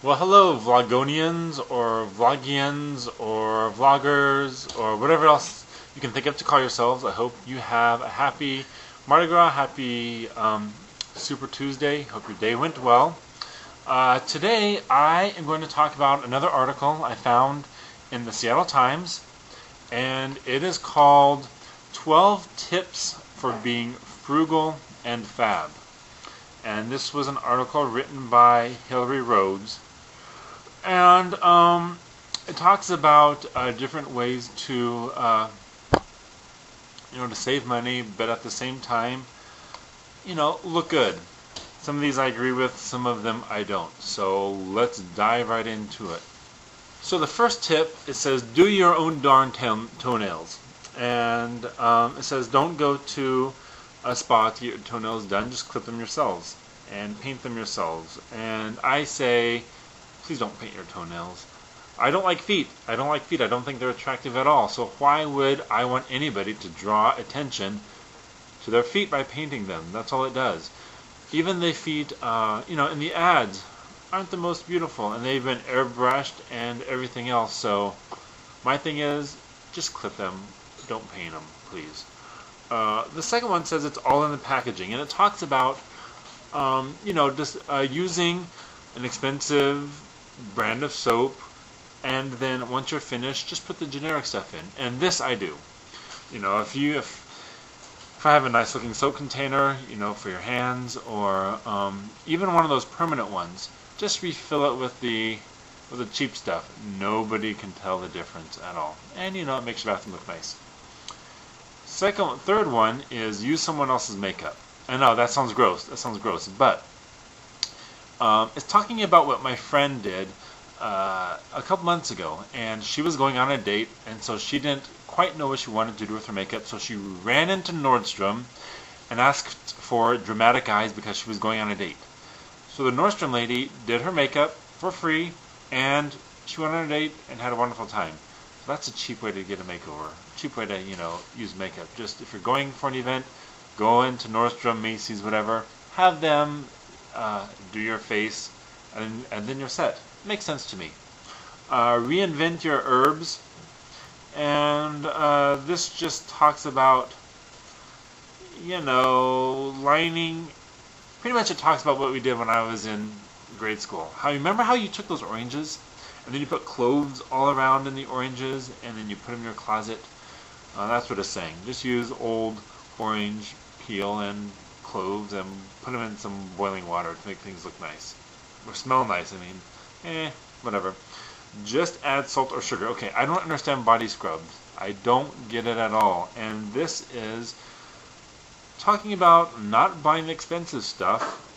Well, hello, Vlogonians, or Vlogians, or Vloggers, or whatever else you can think of to call yourselves. I hope you have a happy Mardi Gras, happy Super Tuesday. Hope your day went well. Today, I am going to talk about another article I found in the Seattle Times, and it is called 12 Tips for Being Frugal and Fab. And this was an article written by Hillary Rhodes. And it talks about different ways to, to save money, but at the same time, look good. Some of these I agree with, some of them I don't. So let's dive right into it. So the first tip, it says, do your own darn toenails. And it says, don't go to a spa to get your toenails done, just clip them yourselves and paint them yourselves. And I say, please don't paint your toenails. I don't like feet. I don't think they're attractive at all. So why would I want anybody to draw attention to their feet by painting them? That's all it does. Even the feet, in the ads, aren't the most beautiful, and they've been airbrushed and everything else. So my thing is, just clip them. Don't paint them, please. The second one says it's all in the packaging, and it talks about, using an expensive brand of soap, and then once you're finished, just put the generic stuff in. And this I do. If I have a nice looking soap container, for your hands, or even one of those permanent ones, just refill it with the cheap stuff. Nobody can tell the difference at all, and it makes your bathroom look nice. Third one is use someone else's makeup. I know that sounds gross. But it's talking about what my friend did a couple months ago, and she was going on a date, and so she didn't quite know what she wanted to do with her makeup, so she ran into Nordstrom and asked for dramatic eyes because she was going on a date. So the Nordstrom lady did her makeup for free, and she went on a date and had a wonderful time. So that's a cheap way to get a makeover. Cheap way to use makeup. Just if you're going for an event, go into Nordstrom, Macy's, whatever. Have them do your face, and then you're set. Makes sense to me. Reinvent your herbs, and this just talks about lining. Pretty much it talks about what we did when I was in grade school. Remember how you took those oranges and then you put cloves all around in the oranges and then you put them in your closet? That's what it's saying. Just use old orange peel and cloves and put them in some boiling water to make things look nice. Or smell nice, whatever. Just add salt or sugar. Okay, I don't understand body scrubs. I don't get it at all. And this is talking about not buying expensive stuff,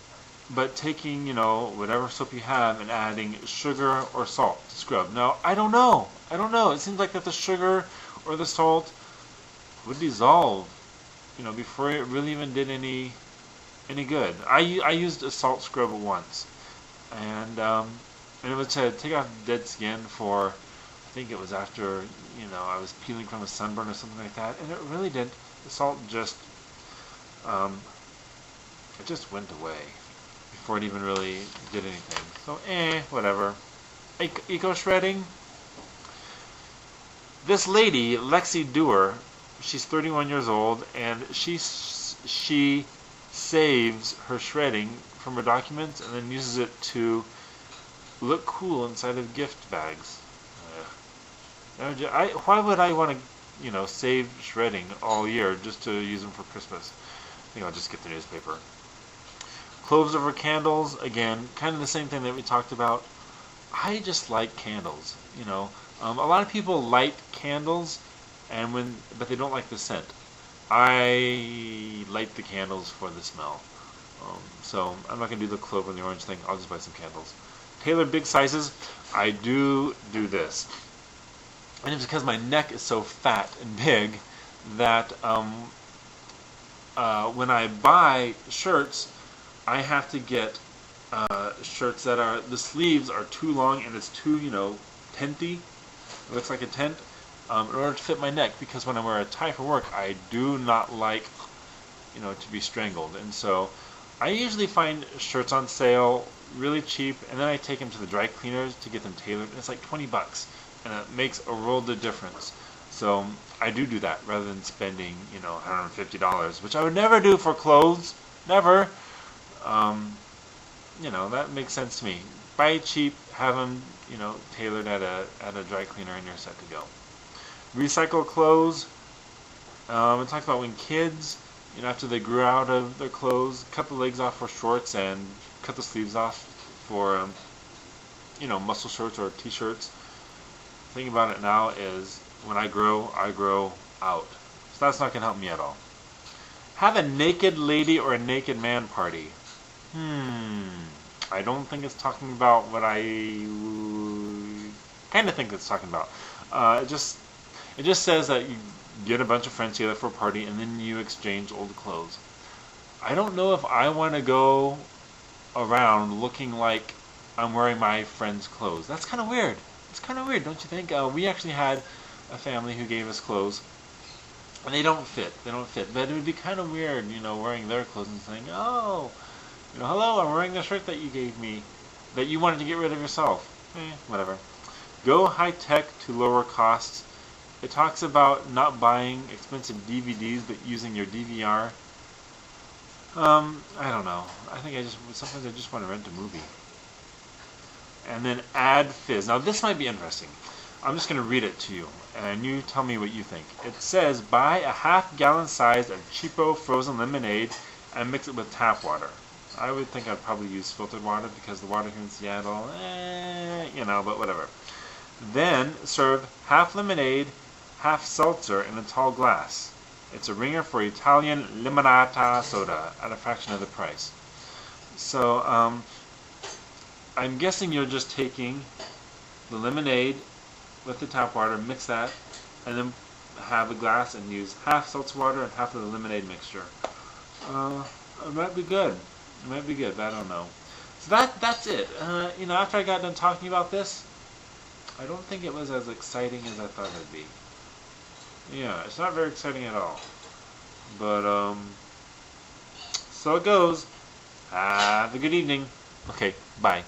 but taking, whatever soap you have and adding sugar or salt to scrub. Now, I don't know. It seems like that the sugar or the salt would dissolve, before it really even did any good. I used a salt scrub once, and it was to take off dead skin for, I think it was after, I was peeling from a sunburn or something like that, and it really didn't. The salt just, it just went away before it even really did anything. So, whatever. Eco shredding. This lady, Lexi Dewar, she's 31 years old, and she saves her shredding from her documents and then uses it to look cool inside of gift bags. Why would I want to, save shredding all year just to use them for Christmas? I think I'll just get the newspaper. Cloves over candles, again, kind of the same thing that we talked about. I just like candles, a lot of people light candles, but they don't like the scent. I light the candles for the smell. So I'm not going to do the clove and the orange thing. I'll just buy some candles. Tailor big sizes. I do this. And it's because my neck is so fat and big that when I buy shirts, I have to get shirts that the sleeves are too long and it's too, tenty. It looks like a tent. In order to fit my neck, because when I wear a tie for work, I do not like, to be strangled. And so I usually find shirts on sale really cheap, and then I take them to the dry cleaners to get them tailored, and it's like 20 bucks, and it makes a world of difference. So I do that rather than spending, $150, which I would never do for clothes, never. That makes sense to me. Buy it cheap, have them, tailored at a dry cleaner, and you're set to go. Recycle clothes. It talks about when kids, after they grew out of their clothes, cut the legs off for shorts and cut the sleeves off for, muscle shirts or t-shirts. The thing about it now is when I grow out. So that's not going to help me at all. Have a naked lady or a naked man party. I don't think it's talking about what I kind of think it's talking about. It just says that you get a bunch of friends together for a party and then you exchange old clothes. I don't know if I want to go around looking like I'm wearing my friend's clothes. That's kind of weird. It's kind of weird, don't you think? We actually had a family who gave us clothes, and they don't fit. But it would be kind of weird, wearing their clothes and saying, "Oh, hello, I'm wearing the shirt that you gave me, that you wanted to get rid of yourself." Whatever. Go high tech to lower costs. It talks about not buying expensive DVDs, but using your DVR. I don't know. I think sometimes I just want to rent a movie. And then add fizz. Now this might be interesting. I'm just going to read it to you, and you tell me what you think. It says, buy a half-gallon size of cheapo frozen lemonade and mix it with tap water. I would think I'd probably use filtered water because the water here in Seattle, but whatever. Then serve half lemonade, half seltzer in a tall glass. It's a ringer for Italian limonata soda at a fraction of the price. So I'm guessing you're just taking the lemonade with the tap water, mix that, and then have a glass and use half seltzer water and half of the lemonade mixture. It might be good. But I don't know. So that's it. After I got done talking about this, I don't think it was as exciting as I thought it'd be. Yeah, it's not very exciting at all. But, so it goes. Have a good evening. Okay, bye.